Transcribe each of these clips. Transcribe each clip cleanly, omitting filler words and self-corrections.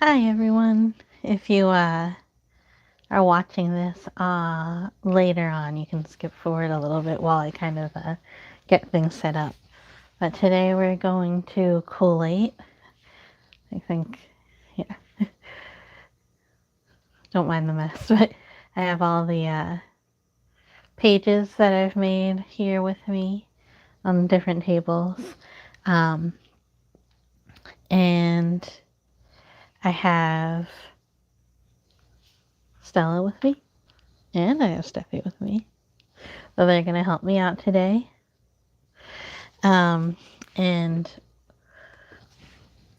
Hi everyone. If you are watching this later on, you can skip forward a little bit while I kind of get things set up. But today we're going to collate. I think, yeah, don't mind the mess, but I have all the pages that I've made here with me on different tables. Um, and I have Stella with me, and I have Steffi with me. So they're going to help me out today. And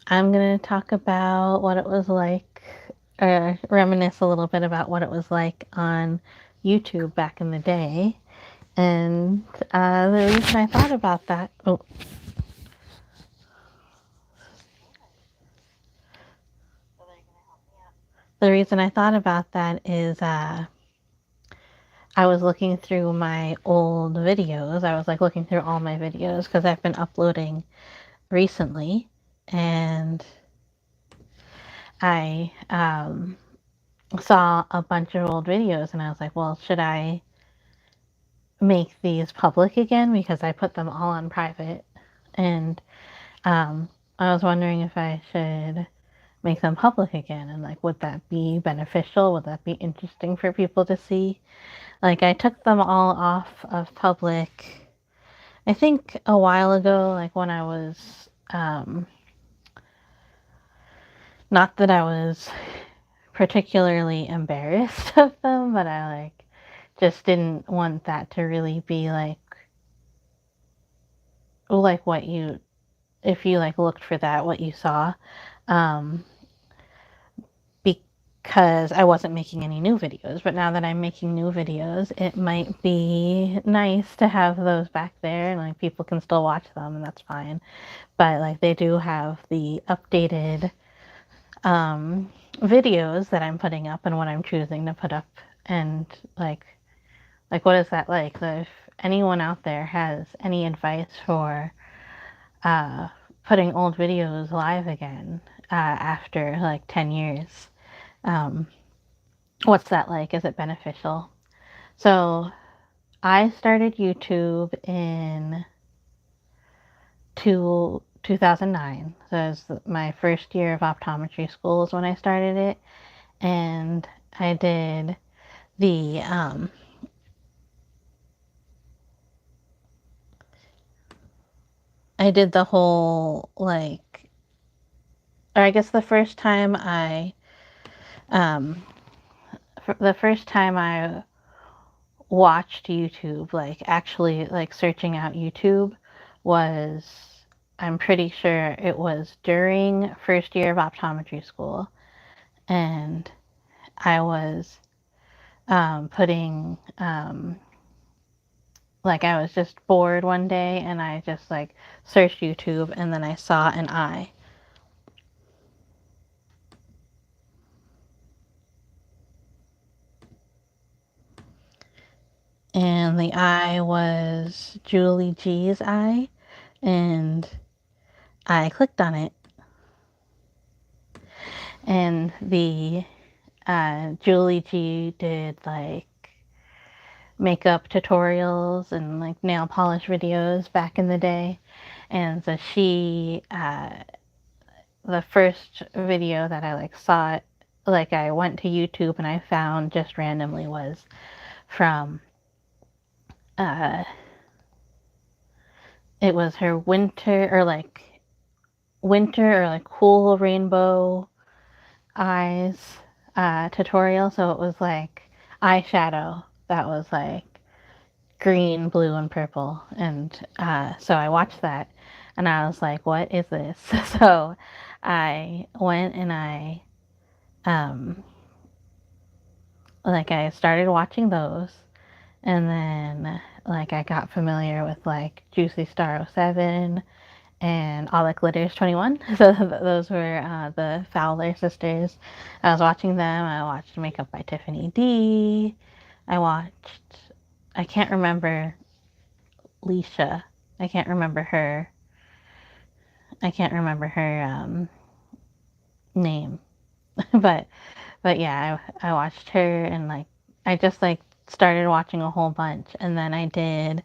I'm going to talk about what it was like, or reminisce a little bit about what it was like on YouTube back in the day. And the reason I thought about that, the reason I thought about that is I was looking through my old videos. I was like looking through all my videos because I've been uploading recently, and I saw a bunch of old videos, and I was like, well, should I make these public again, because I put them all on private, and I was wondering if I should make them public again, and like, would that be beneficial? Would that be interesting for people to see? Like, I took them all off of public, I think a while ago, like when I was, not that I was particularly embarrassed of them, but I like just didn't want that to really be like what you, if you like looked for that, what you saw, um, because I wasn't making any new videos. But now that I'm making new videos, it might be nice to have those back there, and like people can still watch them, and that's fine. But like they do have the updated videos that I'm putting up and what I'm choosing to put up, and like what is that like? So if anyone out there has any advice for uh, putting old videos live again after like 10 years. Um, what's that like? Is it beneficial? So I started YouTube in 2009. So it was my first year of optometry school is when I started it. And I did the, whole, like, or I guess the first time I watched YouTube, like actually like searching out YouTube, was, I'm pretty sure it was during first year of optometry school, and I was putting like I was just bored one day, and I just like searched YouTube, and then I saw an eye. And the eye was Julie G's eye, and I clicked on it, and the Julie G did like makeup tutorials and like nail polish videos back in the day. And so the first video that I like saw it, like I went to YouTube and I found just randomly, was from, uh, it was her winter or like cool rainbow eyes tutorial. So it was like eyeshadow that was like green, blue, and purple. And so I watched that, and I was like, what is this? So I went and um, I started watching those. And then, like, I got familiar with, like, Juicy Star 07 and All That Glitters 21. So those were the Fowler sisters. I was watching them. I watched Makeup by Tiffany D. I watched, I can't remember Leisha. I can't remember her. I can't remember her name. but yeah, I watched her, and like I just like started watching a whole bunch, and then I did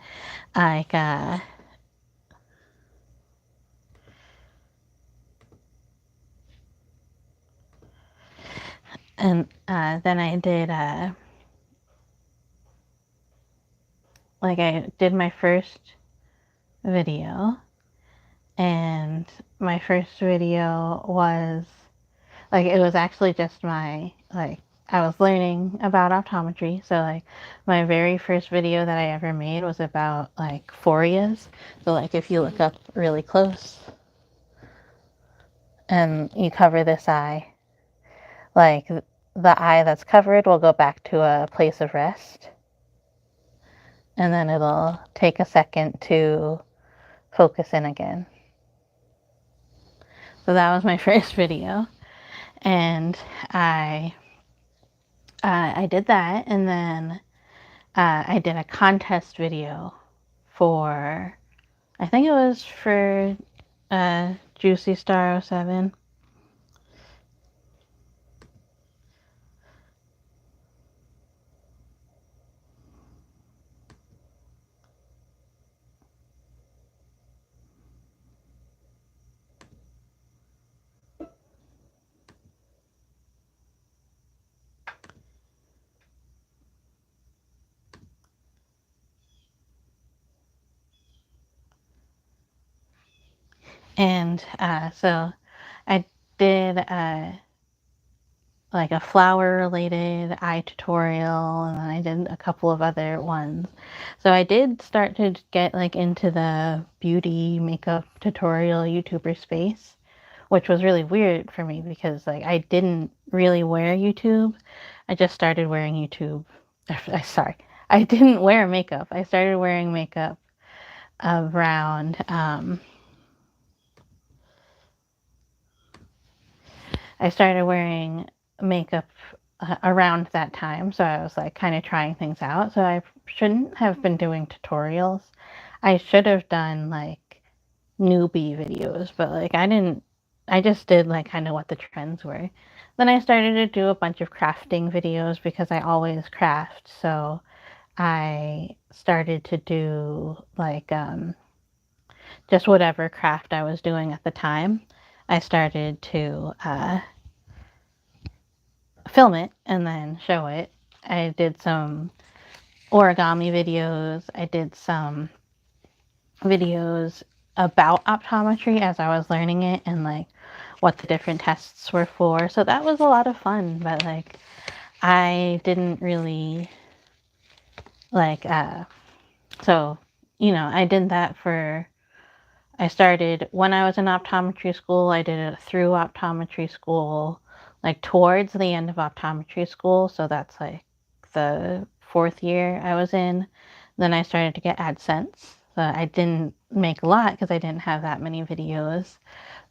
like and then I did like I did my first video, and my first video was like it was actually just my like I was learning about optometry. So like my very first video that I ever made was about like phoreas. So like if you look up really close and you cover this eye, like the eye that's covered will go back to a place of rest, and then it'll take a second to focus in again. So that was my first video, and I I did that, and then I did a contest video for, I think it was for Juicy Star 07. And so I did like a flower related eye tutorial, and then I did a couple of other ones. So I did start to get like into the beauty makeup tutorial YouTuber space, which was really weird for me because like I didn't really wear YouTube. I just started wearing YouTube. Sorry, I didn't wear makeup. I started wearing makeup around I started wearing makeup around that time, so I was like kind of trying things out. So I shouldn't have been doing tutorials. I should have done like newbie videos, but like I didn't. I just did like kind of what the trends were. Then I started to do a bunch of crafting videos because I always craft. So I started to do like just whatever craft I was doing at the time. I started to film it and then show it. I did some origami videos. I did some videos about optometry as I was learning it and like what the different tests were for. So that was a lot of fun, but like I didn't really like so you know, I did that for I started when I was in optometry school. I did it through optometry school, like towards the end of optometry school. So that's like the fourth year I was in. Then I started to get AdSense. So I didn't make a lot because I didn't have that many videos.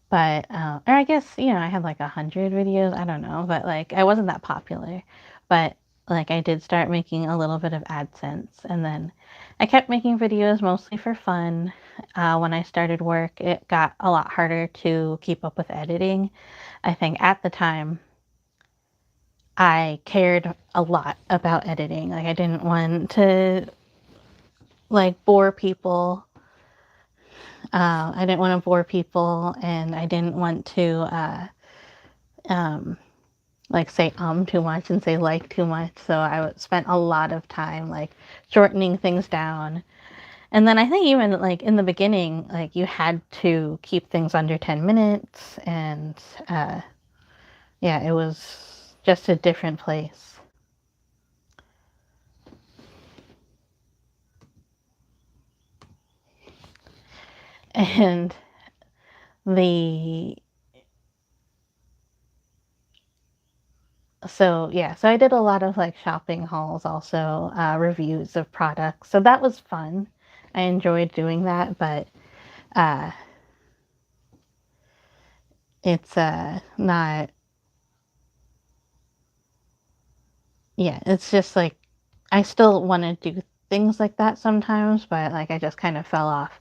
But, or I guess, you know, I had like 100 videos. I don't know. But like I wasn't that popular. But like I did start making a little bit of AdSense. And then I kept making videos mostly for fun. When I started work, it got a lot harder to keep up with editing. I think at the time I cared a lot about editing. Like I didn't want to like bore people. I didn't want to bore people, and I didn't want to um, like say too much and say like too much. So I spent a lot of time like shortening things down. And then I think even like in the beginning, like you had to keep things under 10 minutes, and yeah, it was just a different place. And the so yeah, so I did a lot of like shopping hauls, also reviews of products. So that was fun. I enjoyed doing that, but uh, it's not. Yeah, it's just like I still want to do things like that sometimes, but like I just kind of fell off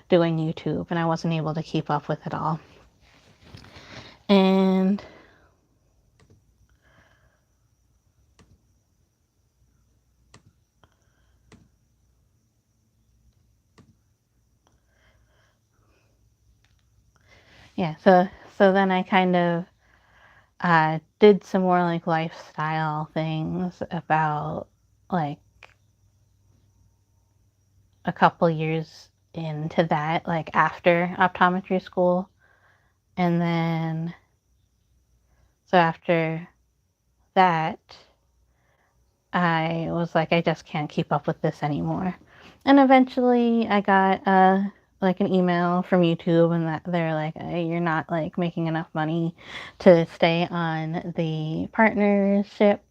doing YouTube, and I wasn't able to keep up with it all. And Yeah, so then I kind of did some more like lifestyle things about like a couple years into that, like after optometry school. And then, so after that, I was like, I just can't keep up with this anymore. And eventually I got like an email from YouTube, and that they're like, hey, you're not like making enough money to stay on the partnership.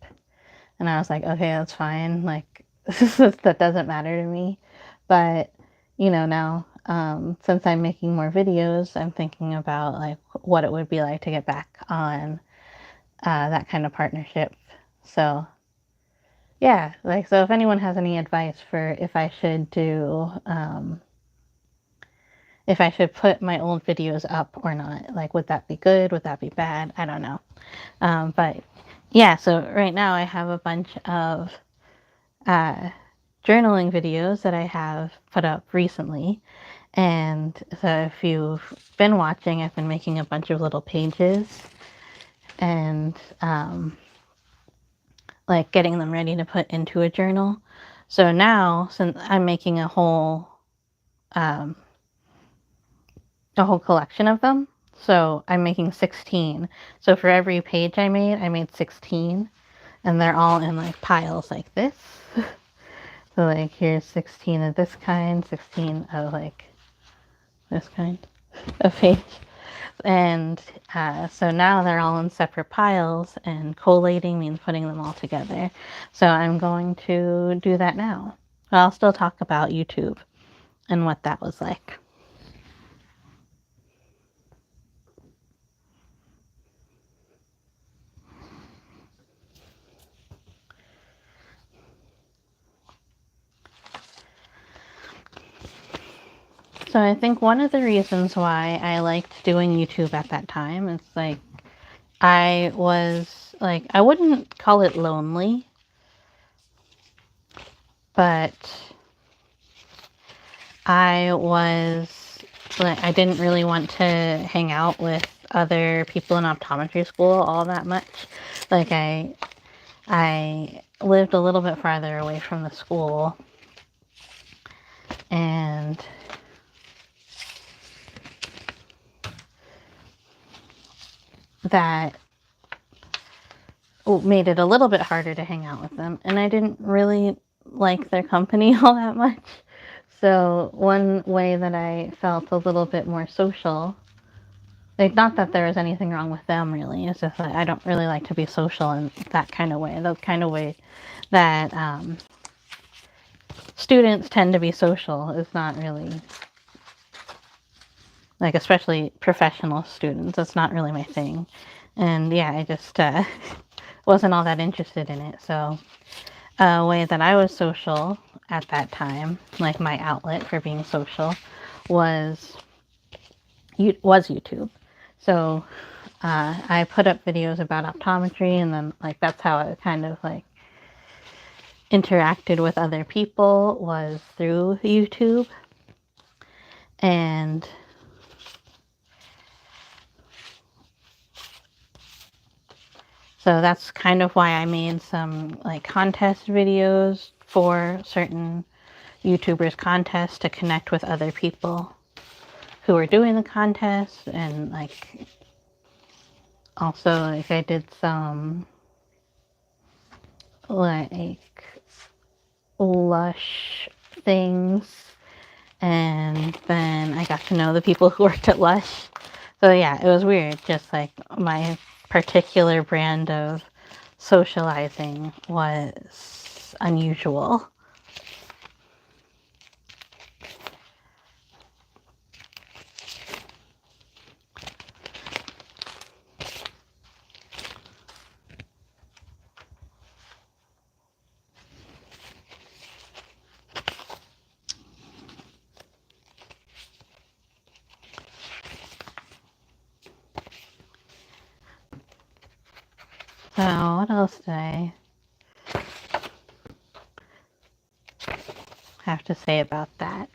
And I was like, okay, that's fine. Like that doesn't matter to me. But now since I'm making more videos, I'm thinking about like what it would be like to get back on that kind of partnership. So yeah, like, so if anyone has any advice for if I should put my old videos up or not, like, would that be good? Would that be bad? I don't know. But yeah, so right now I have a bunch of uh, journaling videos that I have put up recently. And so if you've been watching, I've been making a bunch of little pages and like getting them ready to put into a journal. So now, since I'm making um, a whole collection of them, so I'm making 16. So for every page I made 16, and they're all in like piles like this. So like here's 16 of this kind, 16 of like this kind of page. And so now they're all in separate piles, and collating means putting them all together. So I'm going to do that now. But I'll still talk about YouTube and what that was like. So I think one of the reasons why I liked doing YouTube at that time is like I was like, I wouldn't call it lonely, but I was like, I didn't really want to hang out with other people in optometry school all that much. Like I lived a little bit farther away from the school, and that made it a little bit harder to hang out with them, and I didn't really like their company all that much. So one way that I felt a little bit more social, like, not that there was anything wrong with them really, it's just that I don't really like to be social in that kind of way, those kind of way that students tend to be social is not really, like, especially professional students, that's not really my thing. And yeah, I just wasn't all that interested in it. So a way that I was social at that time, like my outlet for being social, was YouTube. So I put up videos about optometry, and then like that's how I kind of like interacted with other people, was through YouTube. And so that's kind of why I made some like contest videos for certain YouTubers contests to connect with other people who were doing the contest. And like also like I did some like Lush things, and then I got to know the people who worked at Lush. So yeah, it was weird, just like my particular brand of socializing was unusual. So what else did I have to say about that?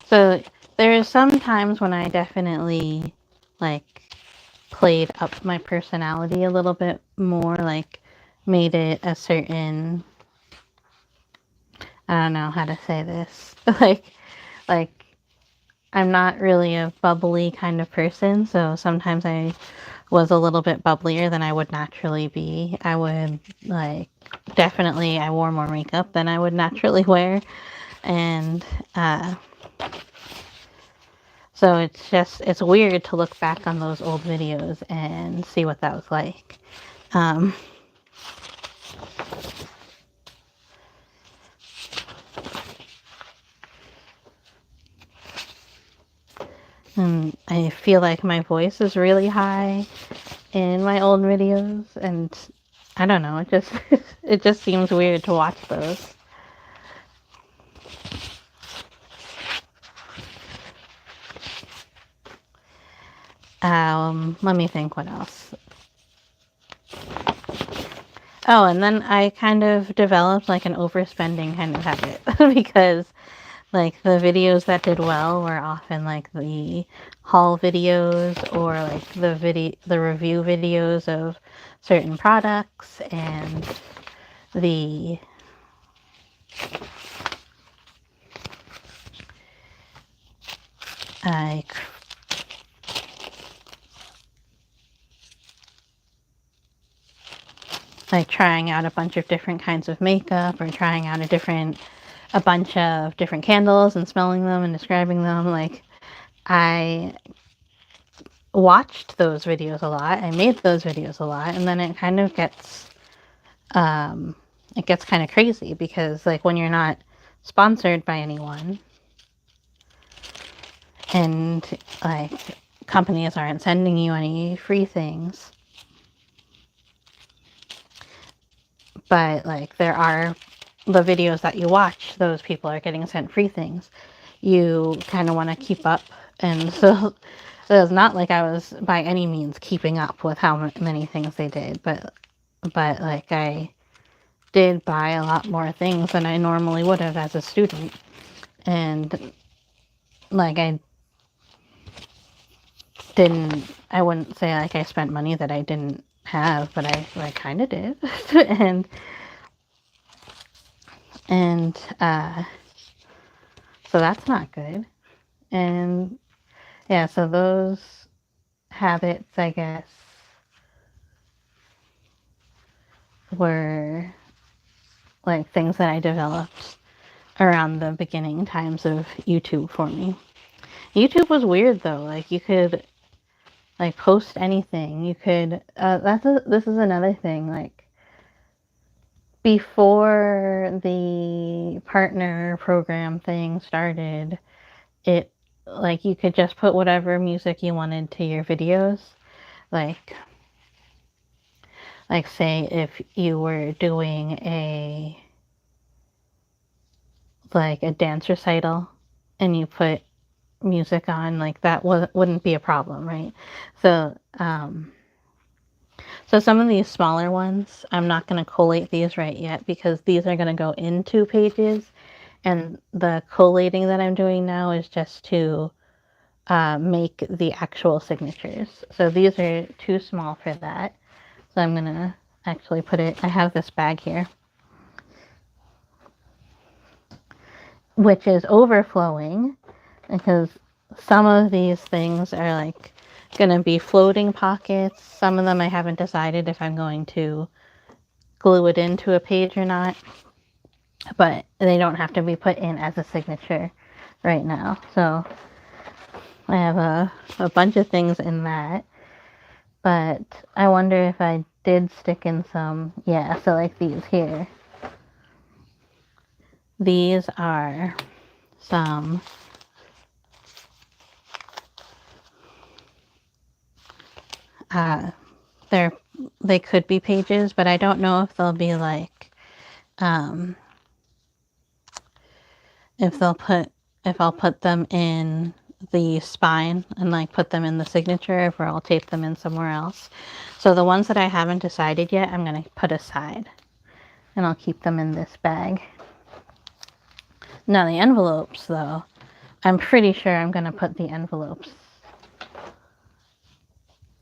So there are some times when I definitely, like, played up my personality a little bit more, like, made it a certain, I don't know how to say this, like, I'm not really a bubbly kind of person, so sometimes I was a little bit bubblier than I would naturally be. I would, like, definitely, I wore more makeup than I would naturally wear, and, so it's weird to look back on those old videos and see what that was like. Um, and I feel like my voice is really high in my old videos, and I don't know, it just it just seems weird to watch those. Let me think what else. Oh, and then I kind of developed like an overspending kind of habit because like the videos that did well were often like the haul videos or like the review videos of certain products, and the like trying out a bunch of different kinds of makeup, or trying out a bunch of different candles and smelling them and describing them. Like, I watched those videos a lot, I made those videos a lot, and then it gets kind of crazy because like when you're not sponsored by anyone and like companies aren't sending you any free things, but like there are the videos that you watch, those people are getting sent free things, you kind of want to keep up. And so it was not like I was by any means keeping up with how many things they did, but like I did buy a lot more things than I normally would have as a student. And like I wouldn't say like I spent money that I didn't have, but I kind of did. and and so that's not good. And yeah, so those habits, I guess, were like things that I developed around the beginning times of YouTube for me. YouTube was weird though. Like you could like post anything. You could this is another thing, like before the partner program thing started, it like you could just put whatever music you wanted to your videos. Like say if you were doing a dance recital and you put music on, like that wouldn't be a problem, right? So so some of these smaller ones, I'm not going to collate these right yet because these are going to go into pages, and the collating that I'm doing now is just to make the actual signatures. So these are too small for that. So I'm going to actually put it, I have this bag here, which is overflowing because some of these things are like going to be floating pockets. Some of them I haven't decided if I'm going to glue it into a page or not, but they don't have to be put in as a signature right now. So I have a bunch of things in that, but I wonder if I did stick in some, yeah, so like these here. These are some they could be pages, but I don't know if they'll be like if I'll put them in the spine and like put them in the signature, or I'll tape them in somewhere else. So the ones that I haven't decided yet, I'm going to put aside and I'll keep them in this bag. Now the envelopes though, I'm pretty sure I'm going to put the envelopes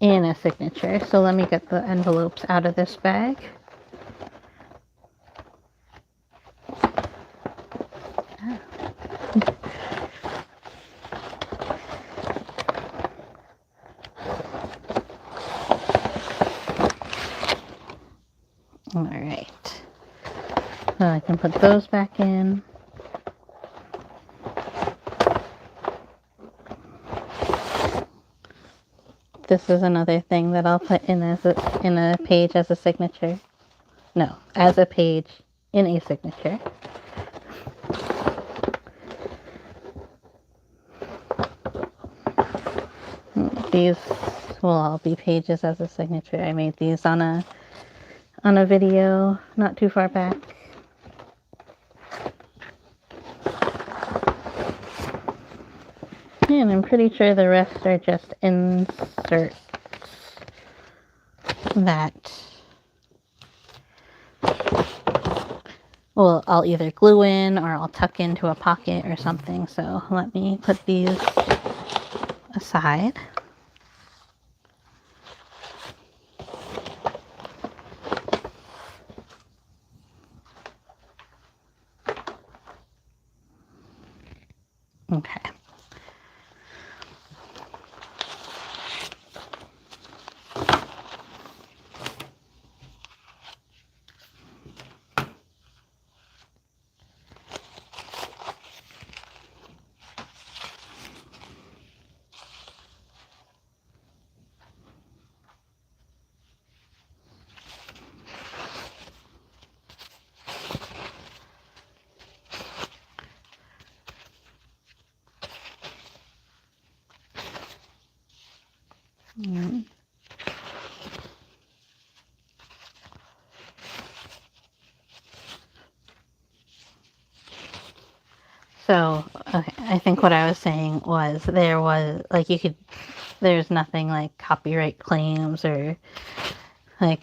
in a signature. So let me get the envelopes out of this bag. All right. So I can put those back in. This is another thing that I'll put in as in a page as a signature. No, as a page in a signature. These will all be pages as a signature. I made these on a video not too far back. And I'm pretty sure the rest are just inserts that, well, I'll either glue in or I'll tuck into a pocket or something. So let me put these aside. Okay. So, okay, I think what I was saying was there was, like, there's nothing like copyright claims or like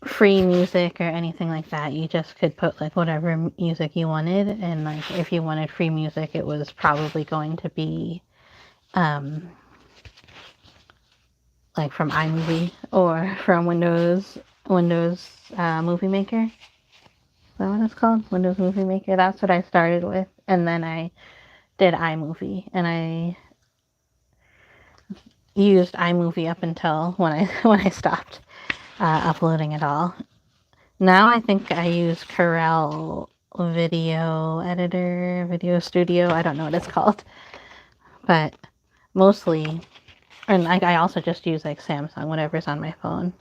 free music or anything like that. You just could put like whatever music you wanted, and like if you wanted free music, it was probably going to be like from iMovie or from Windows Movie Maker. Is that what it's called? Windows Movie Maker. That's what I started with, and then I did iMovie, and I used iMovie up until when I stopped uploading it all. Now I think I use Corel Video Editor, Video Studio. I don't know what it's called, but mostly, and I also just use like Samsung, whatever's on my phone.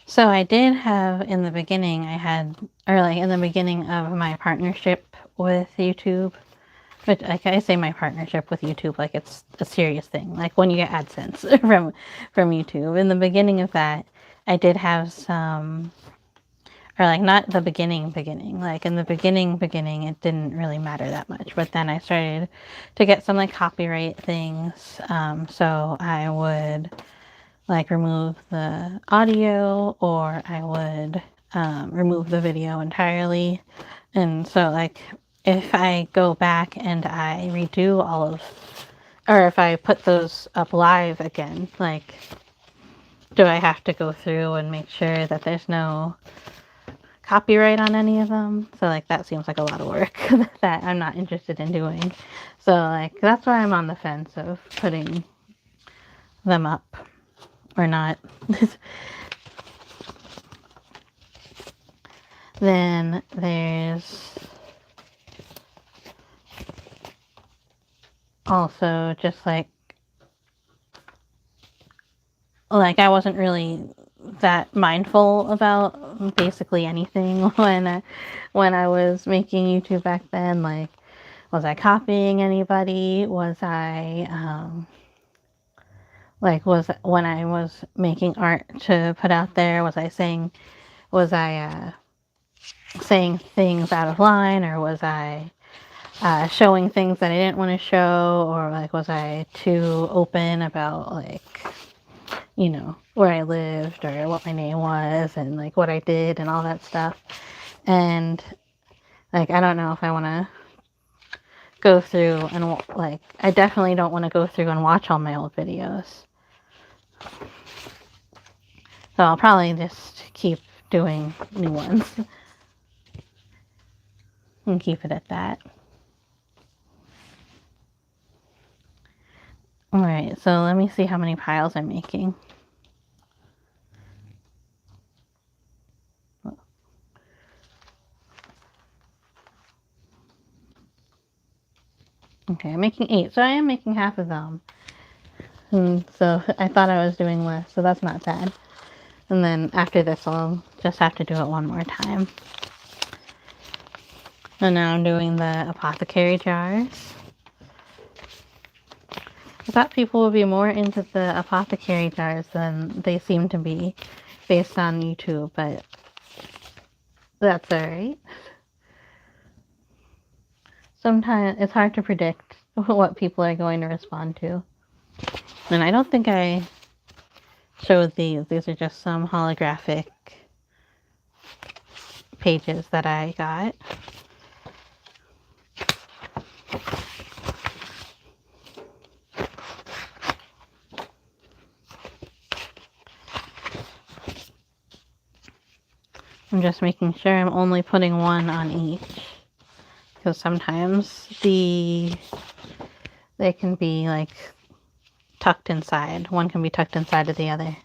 So I did have in the beginning, in the beginning of my partnership with YouTube, but like I say my partnership with YouTube like it's a serious thing, like when you get AdSense from YouTube. In the beginning of that, I did have some, or like not the beginning, like in the beginning, it didn't really matter that much. But then I started to get some like copyright things. So I would like remove the audio, or I would remove the video entirely. And so like if I go back and I redo or if I put those up live again, like do I have to go through and make sure that there's no copyright on any of them? So like that seems like a lot of work that I'm not interested in doing. So like that's why I'm on the fence of putting them up or not. Then there's also just like I wasn't really that mindful about basically anything when I was making YouTube back then. Like, was I copying anybody? Was I was when I was making art to put out there, was I saying things out of line, or was I showing things that I didn't want to show, or like was I too open about where I lived or what my name was and like what I did and all that stuff. And like, I don't know if I want to go through and I definitely don't want to go through and watch all my old videos. So I'll probably just keep doing new ones and keep it at that. Alright, so let me see how many piles I'm making. Okay, I'm making 8, so I am making half of them. And so I thought I was doing less, so that's not bad. And then after this, I'll just have to do it one more time. And now I'm doing the apothecary jars. I thought people would be more into the apothecary jars than they seem to be based on YouTube, but that's alright. Sometimes it's hard to predict what people are going to respond to. And I don't think I showed these. These are just some holographic pages that I got. I'm just making sure I'm only putting one on each, because sometimes they can be like tucked inside. One can be tucked inside of the other.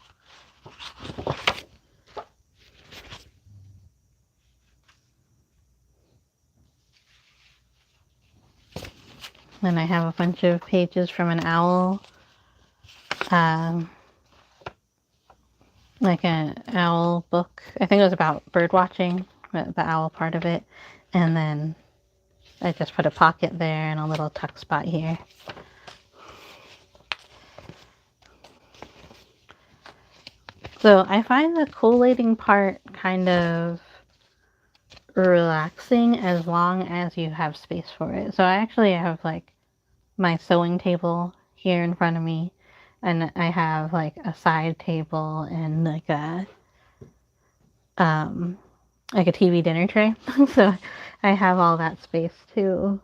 Then I have a bunch of pages from an owl, like an owl book. I think it was about bird watching, the owl part of it. And then I just put a pocket there and a little tuck spot here. So I find the collating part kind of relaxing as long as you have space for it. So I actually have like my sewing table here in front of me, and I have like a side table and like a TV dinner tray. So I have all that space to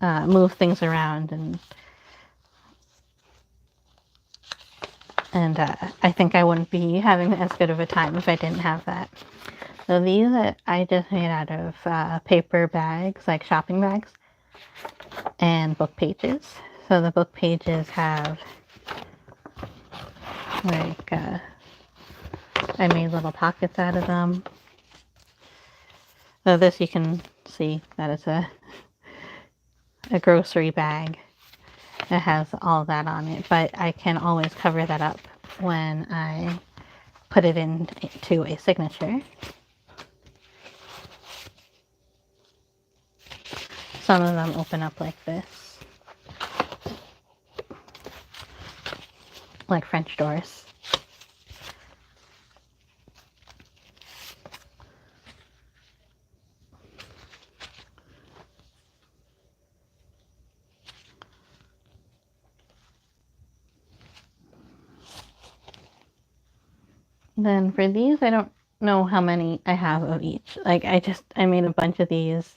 move things around, and I think I wouldn't be having as good of a time if I didn't have that. So these I just made out of paper bags, like shopping bags, and book pages. So the book pages have like I made little pockets out of them. So this, you can see that it's a grocery bag. It has all that on it, but I can always cover that up when I put it into a signature. Some of them open up like this, like French doors. Then for these, I don't know how many I have of each. Like I made a bunch of these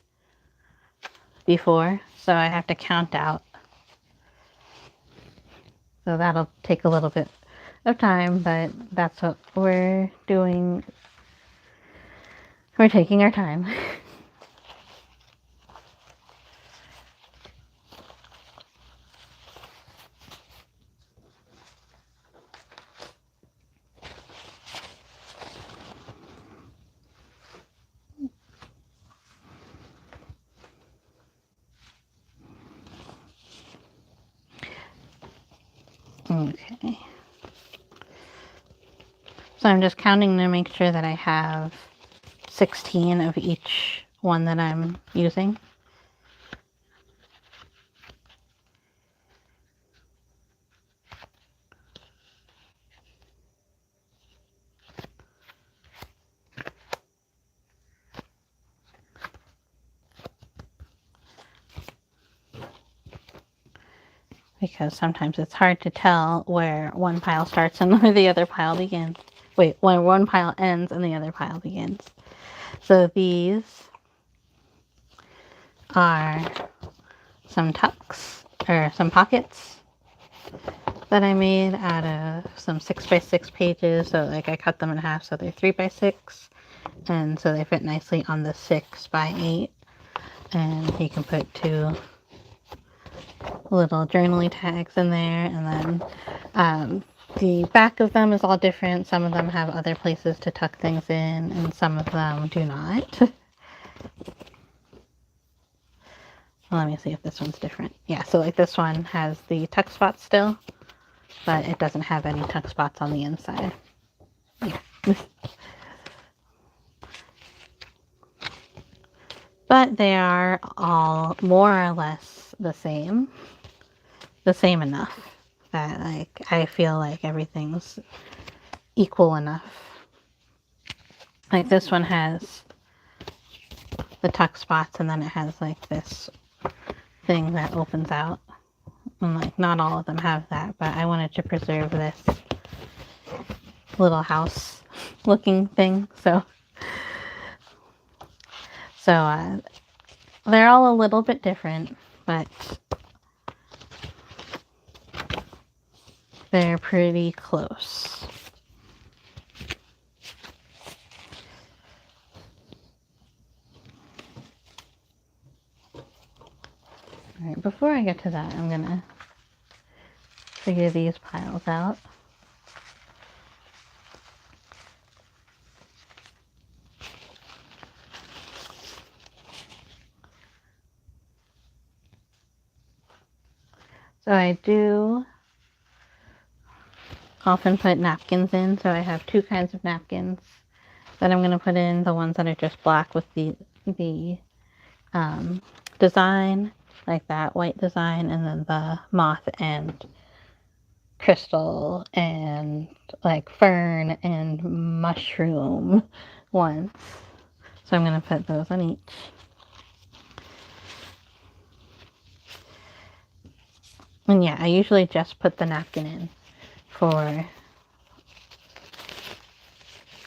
before, so I have to count out. So that'll take a little bit of time, but that's what we're doing. We're taking our time. Okay. So I'm just counting to make sure that I have 16 of each one that I'm using. Because sometimes it's hard to tell where one pile starts and where the other pile begins. Wait, when one pile ends and the other pile begins. So these are some tucks, or some pockets that I made out of some 6x6 pages. So like I cut them in half so they're 3x6. And so they fit nicely on the 6x8. And you can put 2 little journaling tags in there, and then the back of them is all different. Some of them have other places to tuck things in, and some of them do not. Let me see if this one's different. Yeah, so like this one has the tuck spots still, but it doesn't have any tuck spots on the inside. Yeah. But they are all more or less the same enough that like I feel like everything's equal enough. Like this one has the tuck spots, and then it has like this thing that opens out, and like not all of them have that, but I wanted to preserve this little house looking thing, so they're all a little bit different, but they're pretty close. Alright, before I get to that, I'm gonna figure these piles out. So I do often put napkins in, so I have 2 kinds of napkins that I'm going to put in. The ones that are just black with the design, like that white design, and then the moth and crystal and like fern and mushroom ones. So I'm going to put those on each. And yeah, I usually just put the napkin in for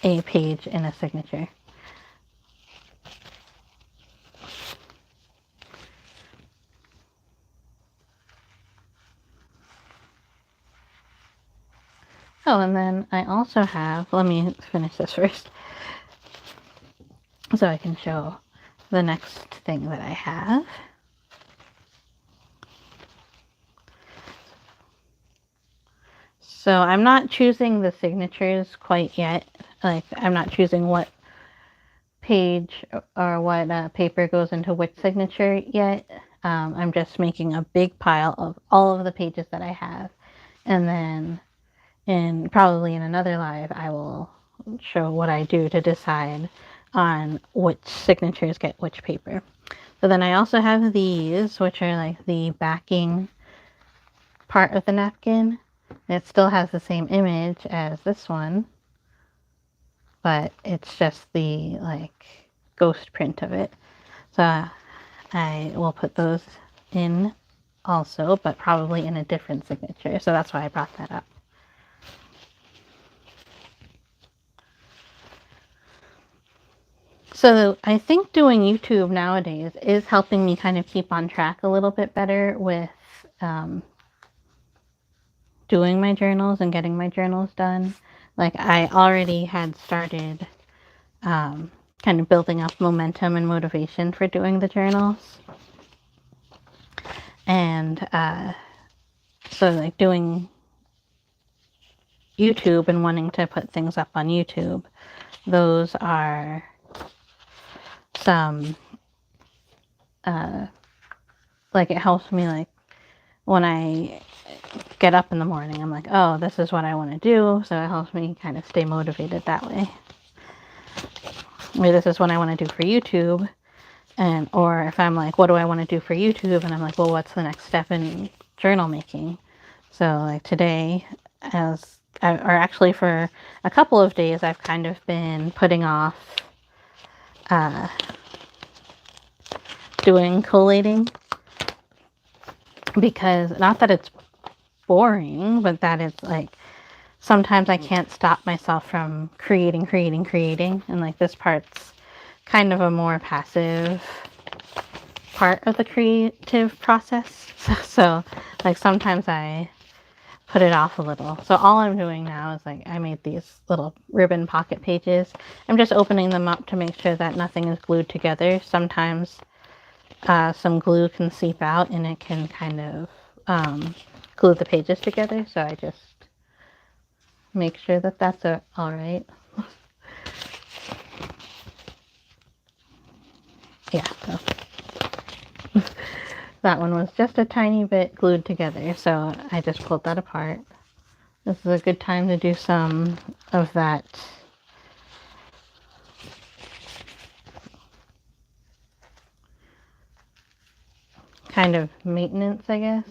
a page in a signature. Oh, and then I also have, let me finish this first, so I can show the next thing that I have. So I'm not choosing the signatures quite yet. Like, I'm not choosing what page or what paper goes into which signature yet. I'm just making a big pile of all of the pages that I have. And then probably in another live, I will show what I do to decide on which signatures get which paper. So then I also have these, which are like the backing part of the napkin. It still has the same image as this one, but it's just the like ghost print of it. So I will put those in also, but probably in a different signature. So that's why I brought that up. So I think doing YouTube nowadays is helping me kind of keep on track a little bit better with doing my journals and getting my journals done. Like I already had started kind of building up momentum and motivation for doing the journals. And so like doing YouTube and wanting to put things up on YouTube, those are some like it helps me like when I get up in the morning, I'm like, oh, this is what I want to do. So it helps me kind of stay motivated that way. Or this is what I want to do for YouTube. And, or if I'm like, what do I want to do for YouTube? And I'm like, well, what's the next step in journal making? So like today, or actually for a couple of days, I've kind of been putting off doing collating, because not that it's boring, but that it's like sometimes I can't stop myself from creating, and like this part's kind of a more passive part of the creative process. So like sometimes I put it off a little. So all I'm doing now is like I made these little ribbon pocket pages. I'm just opening them up to make sure that nothing is glued together. Sometimes some glue can seep out and it can kind of glue the pages together. So I just make sure that that's all right. Yeah, so that one was just a tiny bit glued together, so I just pulled that apart. This is a good time to do some of that kind of maintenance, I guess.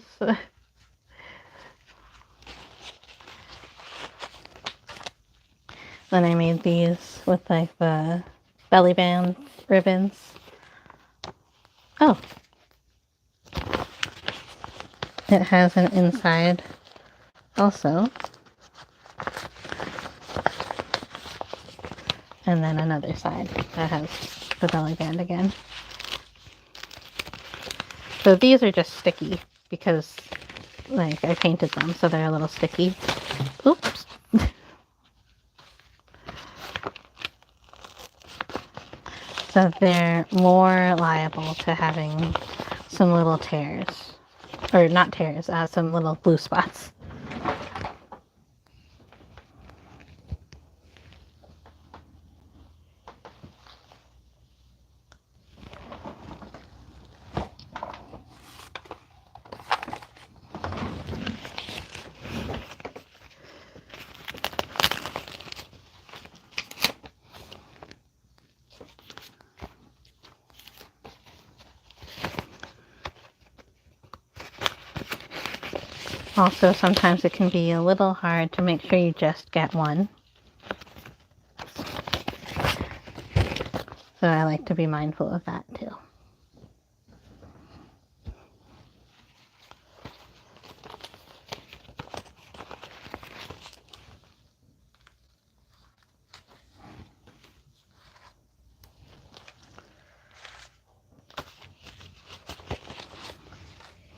Then I made these with like the belly band ribbons. Oh, it has an inside also. And then another side that has the belly band again. So these are just sticky because like I painted them, so they're a little sticky. Oops. So they're more liable to having some little tears. Or not tears, some little blue spots. Also, sometimes it can be a little hard to make sure you just get one. So I like to be mindful of that too.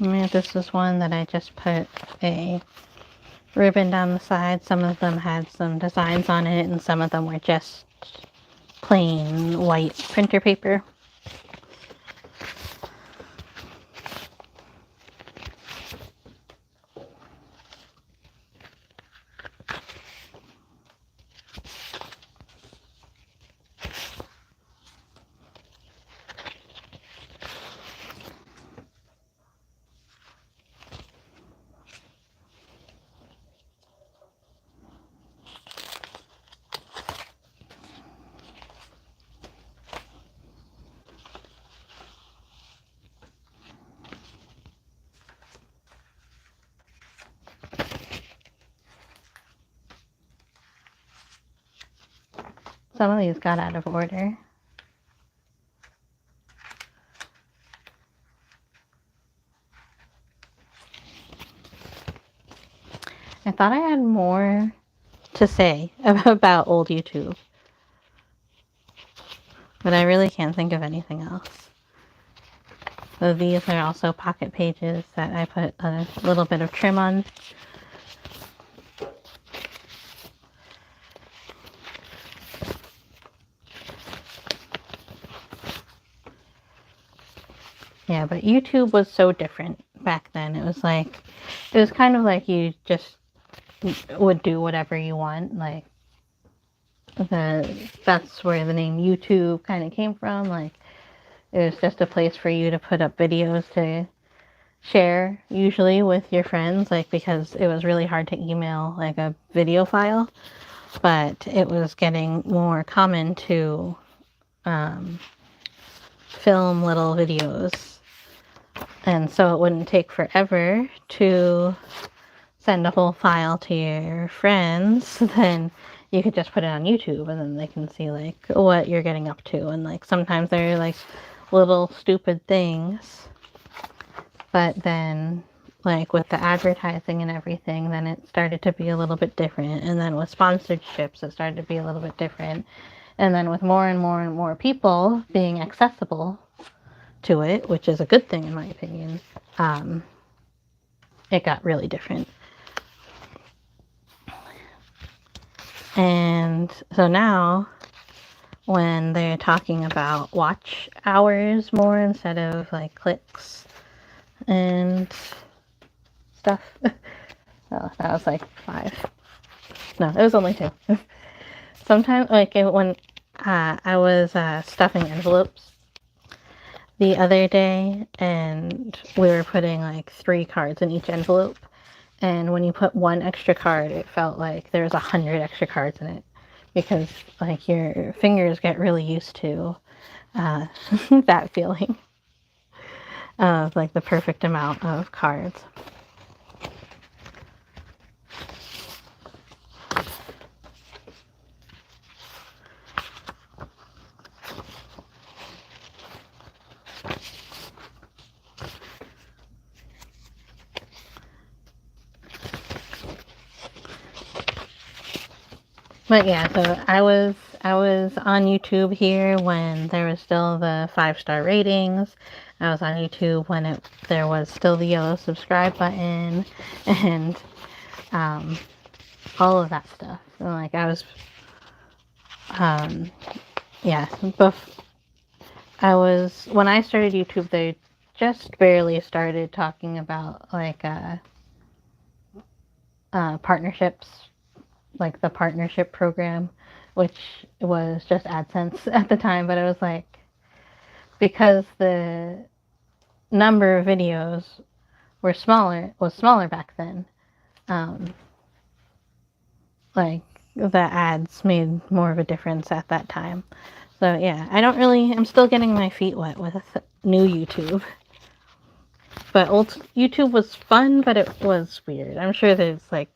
And this is one that I just put a ribbon down the side. Some of them had some designs on it, and some of them were just plain white printer paper. Some of these got out of order. I thought I had more to say about old YouTube, but I really can't think of anything else. So these are also pocket pages that I put a little bit of trim on. Yeah, but YouTube was so different back then. It was kind of like you just would do whatever you want. Like, that's where the name YouTube kind of came from. Like, it was just a place for you to put up videos to share usually with your friends, like, because it was really hard to email like a video file, but it was getting more common to film little videos, and so it wouldn't take forever to send a whole file to your friends. Then you could just put it on YouTube, and then they can see like what you're getting up to. And like sometimes they're like little stupid things, but then like with the advertising and everything, then it started to be a little bit different. And then with sponsorships, it started to be a little bit different. And then with more and more and more people being accessible to it, which is a good thing in my opinion, it got really different. And so now when they're talking about watch hours more instead of like clicks and stuff. Oh, that was like 5. No, it was only 2. Sometimes, like when I was stuffing envelopes the other day, and we were putting like 3 cards in each envelope. And when you put 1 extra card, it felt like there was 100 extra cards in it, because like your fingers get really used to that feeling of like the perfect amount of cards. But yeah, so I was on YouTube here when there was still the 5-star ratings. I was on YouTube when there was still the yellow subscribe button, and all of that stuff. And like I was, yeah, when I started YouTube, they just barely started talking about like partnerships, like the partnership program, which was just AdSense at the time. But it was like, because the number of videos was smaller back then, like the ads made more of a difference at that time. So yeah, I'm still getting my feet wet with new YouTube. But old YouTube was fun, but it was weird. I'm sure there's like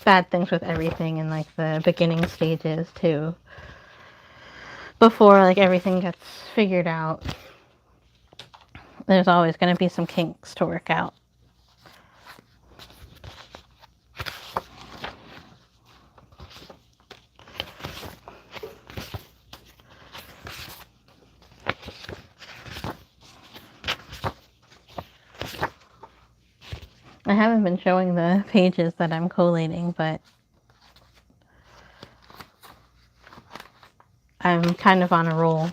bad things with everything in like the beginning stages too. Before like everything gets figured out, there's always going to be some kinks to work out. I haven't been showing the pages that I'm collating, but I'm kind of on a roll.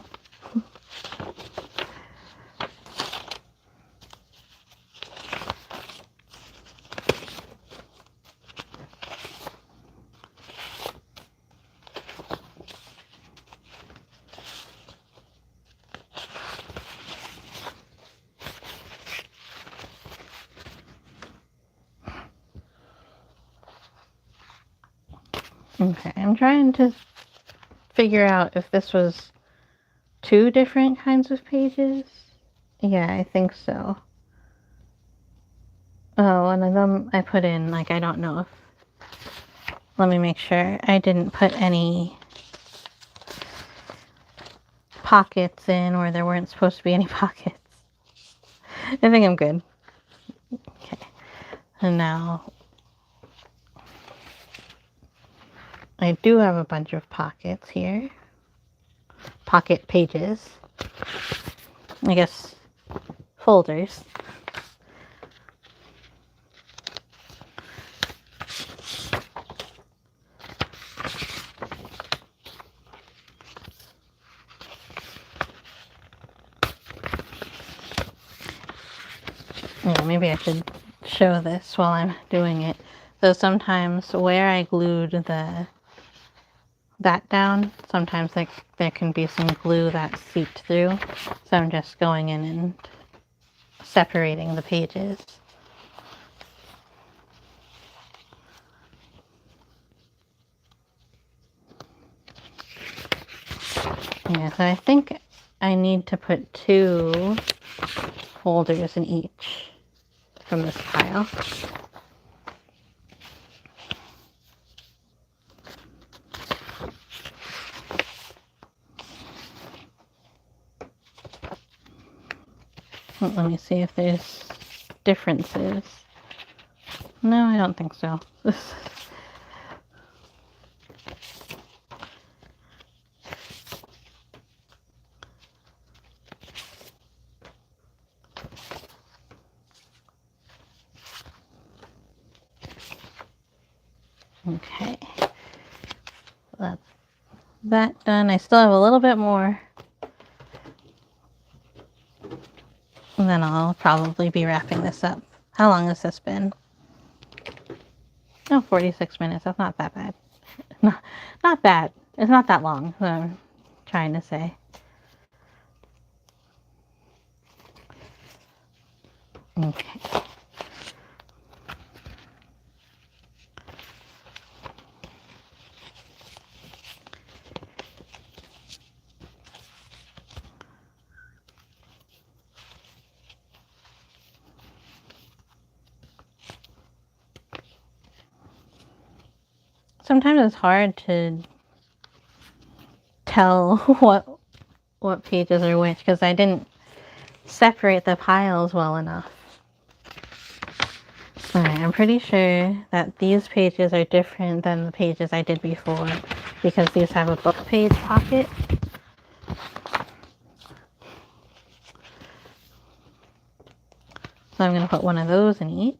Okay, I'm trying to figure out if this was 2 different kinds of pages. Yeah, I think so. Oh, one of them I put in, like, I don't know if... Let me make sure I didn't put any pockets in where there weren't supposed to be any pockets. I think I'm good. Okay. And now I do have a bunch of pockets here. Pocket pages. I guess folders. Yeah, maybe I should show this while I'm doing it. So sometimes where I glued that down, sometimes there can be some glue that seeped through. So I'm just going in and separating the pages. Yeah, so I think I need to put 2 folders in each from this pile. Let me see if there's differences. No, I don't think so. Okay, that's that done. I still have a little bit more. And then I'll probably be wrapping this up. How long has this been? Oh, 46 minutes. That's not that bad. Not bad. It's not that long, so I'm trying to say. Okay. Sometimes it's hard to tell what pages are which because I didn't separate the piles well enough. Alright, I'm pretty sure that these pages are different than the pages I did before because these have a book page pocket. So I'm going to put one of those in each.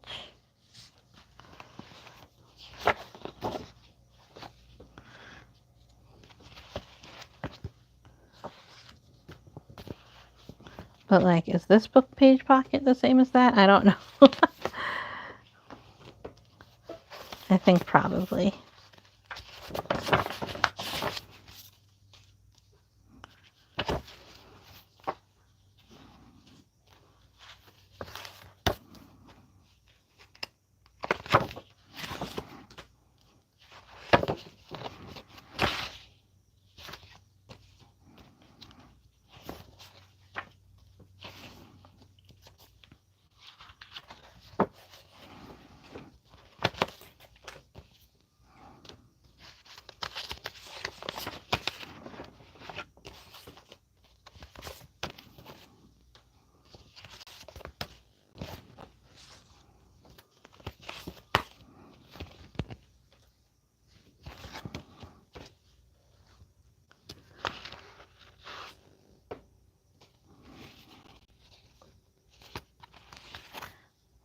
But like, is this book page pocket the same as that? I don't know. I think probably.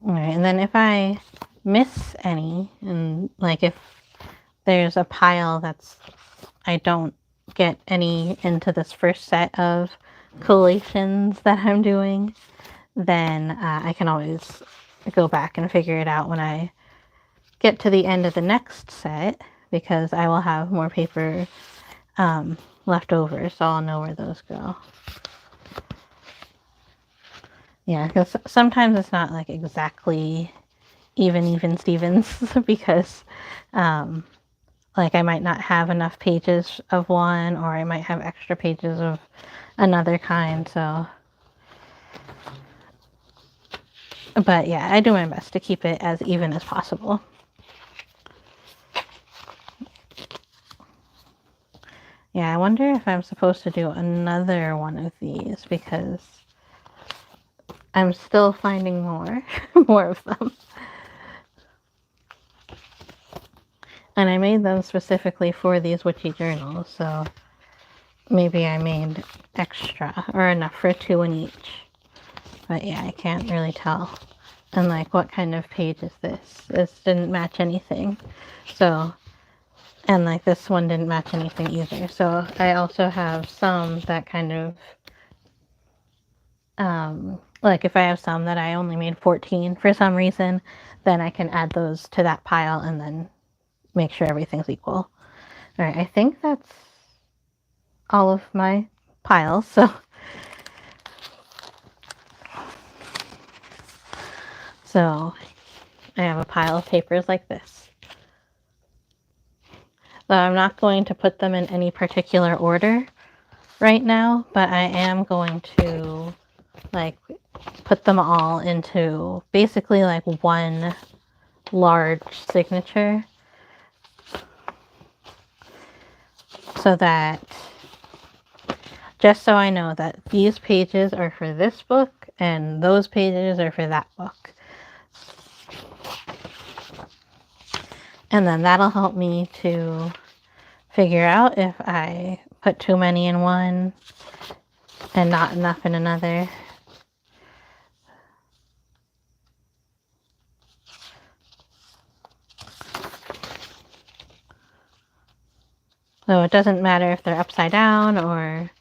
Alright, and then if I miss any, and like if there's a pile that's, I don't get any into this first set of collations that I'm doing, then I can always go back and figure it out when I get to the end of the next set, because I will have more paper left over, so I'll know where those go. Yeah, because sometimes it's not like exactly even Stevens because like I might not have enough pages of one, or I might have extra pages of another kind, so. But yeah, I do my best to keep it as even as possible. Yeah, I wonder if I'm supposed to do another one of these because I'm still finding more of them. And I made them specifically for these witchy journals, so maybe I made extra or enough for 2 in each. But yeah, I can't really tell. And like, what kind of page is this? This didn't match anything. So, and like this one didn't match anything either. So I also have some that kind of, like if I have some that I only made 14 for some reason, then I can add those to that pile and then make sure everything's equal. All right, I think that's all of my piles. So So I have a pile of papers like this. So I'm not going to put them in any particular order right now, but I am going to like put them all into basically like one large signature, so that just so I know that these pages are for this book and those pages are for that book. And then that'll help me to figure out if I put too many in one and not enough in another. So it doesn't matter if they're upside down or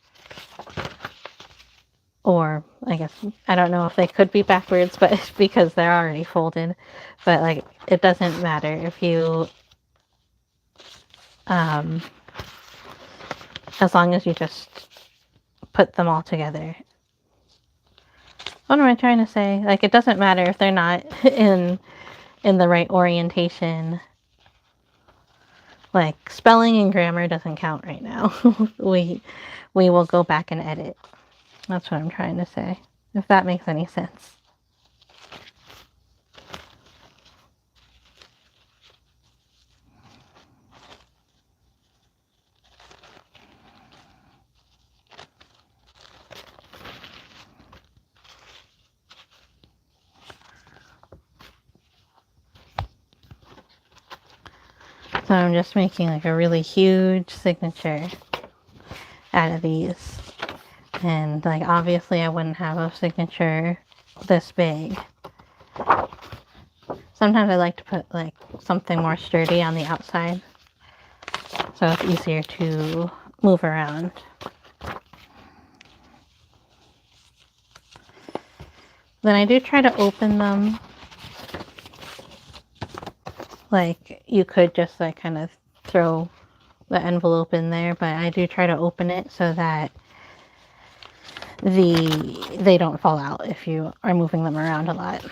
I guess, I don't know if they could be backwards, but it's because they're already folded. But like, it doesn't matter if you, as long as you just put them all together. What am I trying to say? Like, it doesn't matter if they're not in the right orientation. Like, spelling and grammar doesn't count right now. we will go back and edit. That's what I'm trying to say, if that makes any sense. So I'm just making like a really huge signature out of these. And like, obviously I wouldn't have a signature this big. Sometimes I like to put like something more sturdy on the outside, so it's easier to move around. Then I do try to open them. Like, you could just like kind of throw the envelope in there, but I do try to open it so that they don't fall out if you are moving them around a lot.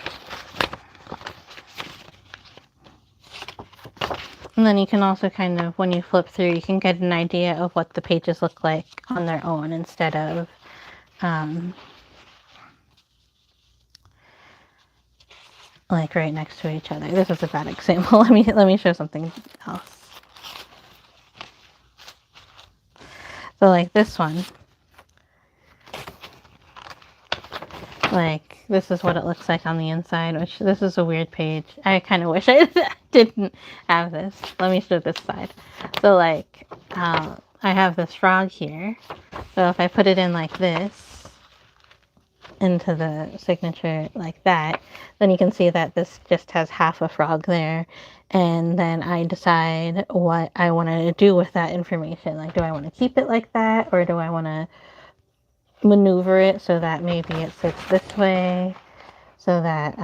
And then you can also kind of, when you flip through, you can get an idea of what the pages look like on their own instead of like right next to each other. This is a bad example. Let me show something else. So like this one, like this is what it looks like on the inside, which this is a weird page. I kind of wish I didn't have this. Let me show this side. So like I have this frog here. So if I put it in like this, into the signature like that, then you can see that this just has half a frog there. And then I decide what I want to do with that information. Like, do I want to keep it like that, or do I want to maneuver it so that maybe it sits this way, so that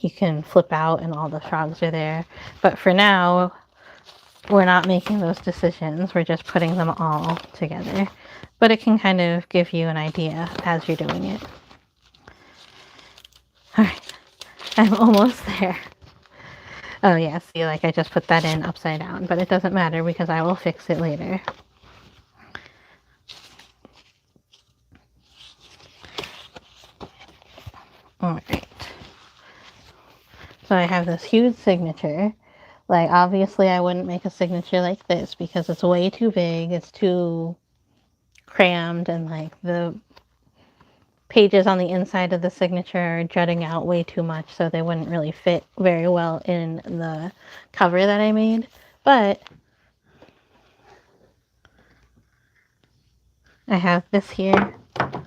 you can flip out and all the frogs are there. But for now, we're not making those decisions. We're just putting them all together. But it can kind of give you an idea as you're doing it. Alright, I'm almost there. Oh yeah, see, like I just put that in upside down, but it doesn't matter because I will fix it later. Alright. So I have this huge signature. Like, obviously I wouldn't make a signature like this because it's way too big, it's too crammed, and like the pages on the inside of the signature are jutting out way too much, so they wouldn't really fit very well in the cover that I made. But I have this here, and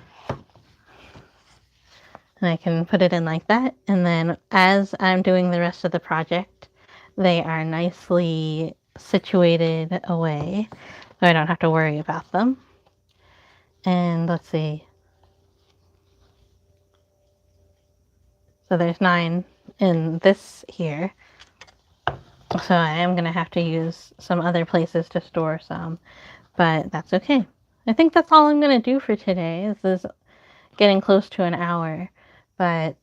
I can put it in like that, and then as I'm doing the rest of the project, they are nicely situated away, so I don't have to worry about them. And let's see. So there's 9 in this here. So I am going to have to use some other places to store some, but that's okay. I think that's all I'm going to do for today. This is getting close to an hour, but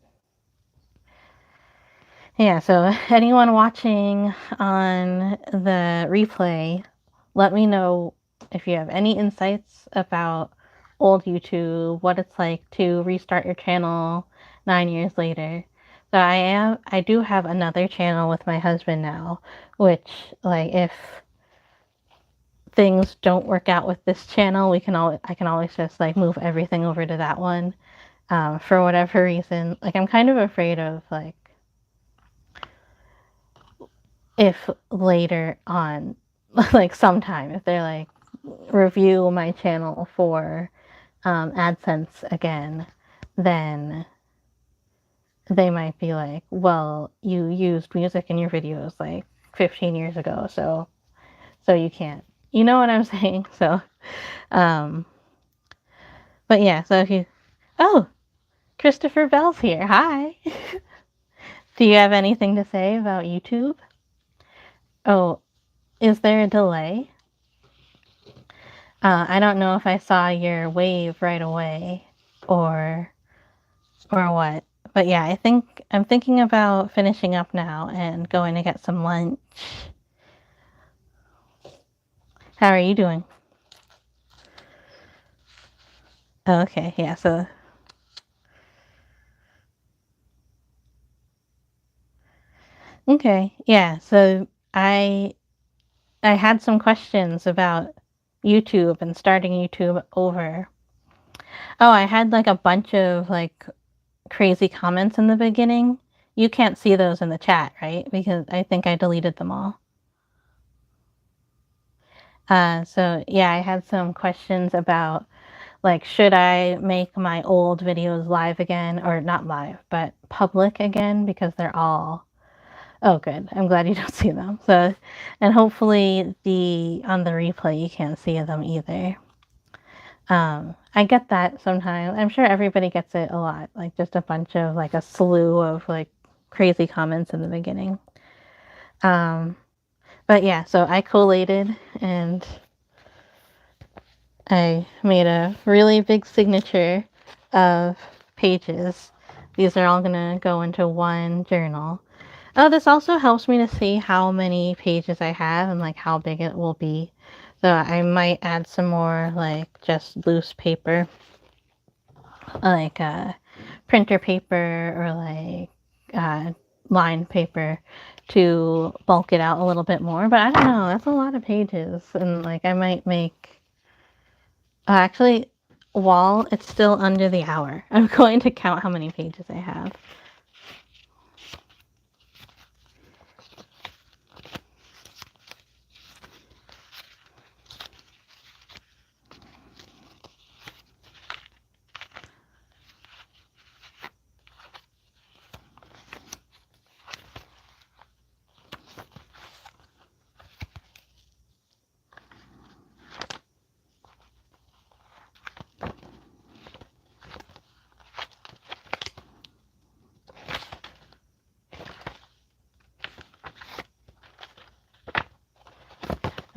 Yeah, so anyone watching on the replay, let me know if you have any insights about old YouTube, what it's like to restart your channel 9 years later. So I do have another channel with my husband now, which, like, if things don't work out with this channel, I can always just like move everything over to that one. For whatever reason, like, I'm kind of afraid of, like, if later on, like sometime, if they're like review my channel for AdSense again, then they might be like, well, you used music in your videos like 15 years ago, so you can't. You know what I'm saying? So, um, but yeah, so if you, oh, Christopher Bell's here. Hi. Do you have anything to say about YouTube? Oh, is there a delay? I don't know if I saw your wave right away or what. But yeah, I'm thinking about finishing up now and going to get some lunch. How are you doing? Oh, okay, yeah, so okay. Yeah, so I had some questions about YouTube and starting YouTube over. Oh, I had like a bunch of like crazy comments in the beginning. You can't see those in the chat, right? Because I think I deleted them all. So yeah, I had some questions about, like, should I make my old videos live again, or not live, but public again, because they're all, oh good, I'm glad you don't see them. So, and hopefully on the replay you can't see them either. I get that sometimes. I'm sure everybody gets it a lot, like just a bunch of, like, a slew of like crazy comments in the beginning. But yeah, so I collated and I made a really big signature of pages. These are all gonna go into one journal. Oh, this also helps me to see how many pages I have and like how big it will be. So I might add some more, like, just loose paper, like printer paper, or like uh, lined paper, to bulk it out a little bit more. But I don't know, that's a lot of pages, and like I might make actually, while it's still under the hour, I'm going to count how many pages I have.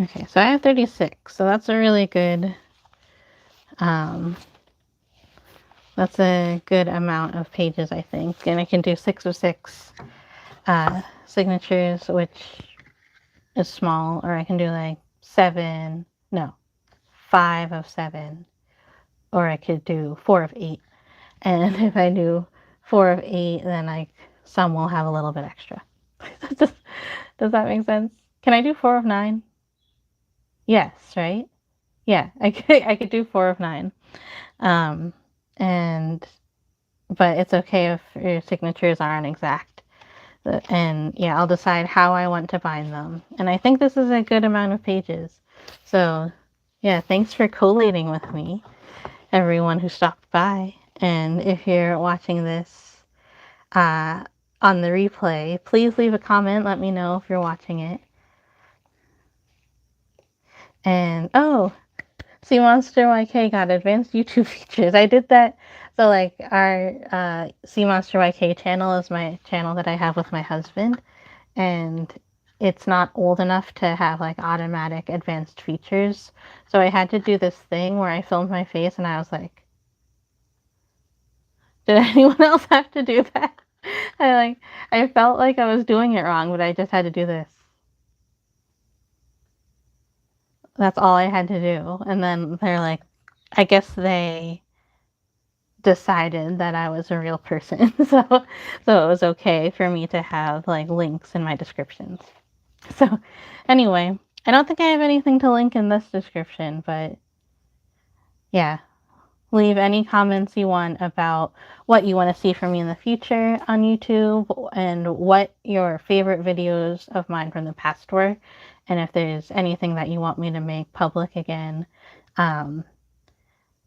Okay, so I have 36, so that's a really good, um, that's a good amount of pages, I think. And I can do 6 of 6 signatures, which is small, or I can do like 7, no, 5 of 7, or I could do 4 of 8. And if I do 4 of 8, then like some will have a little bit extra. Does that make sense? Can I do 4 of 9? Yes, right? Yeah, I could do 4 of 9. Um, and but it's okay if your signatures aren't exact. And yeah, I'll decide how I want to bind them. And I think this is a good amount of pages. So yeah, thanks for collating with me, everyone who stopped by. And if you're watching this uh, on the replay, please leave a comment. Let me know if you're watching it. And oh, Sea Monster YK got advanced YouTube features. I did that. So like our Sea Monster YK channel is my channel that I have with my husband, and it's not old enough to have like automatic advanced features. So I had to do this thing where I filmed my face and I was like, did anyone else have to do that? I felt like I was doing it wrong, but I just had to do this. That's all I had to do. And then they're like, I guess they decided that I was a real person. So it was okay for me to have like links in my descriptions. So anyway, I don't think I have anything to link in this description, but yeah, leave any comments you want about what you want to see from me in the future on YouTube and what your favorite videos of mine from the past were. And if there's anything that you want me to make public again.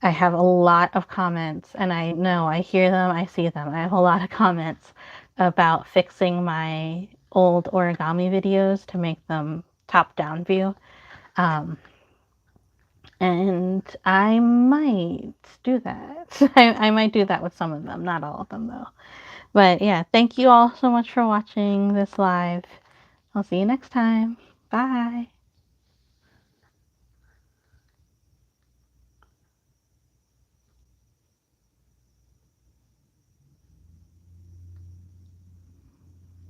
I have a lot of comments, and I know I hear them, I see them. I have a lot of comments about fixing my old origami videos to make them top-down view. Um, and I might do that. I might do that with some of them, not all of them though. But yeah, thank you all so much for watching this live. I'll see you next time. Bye.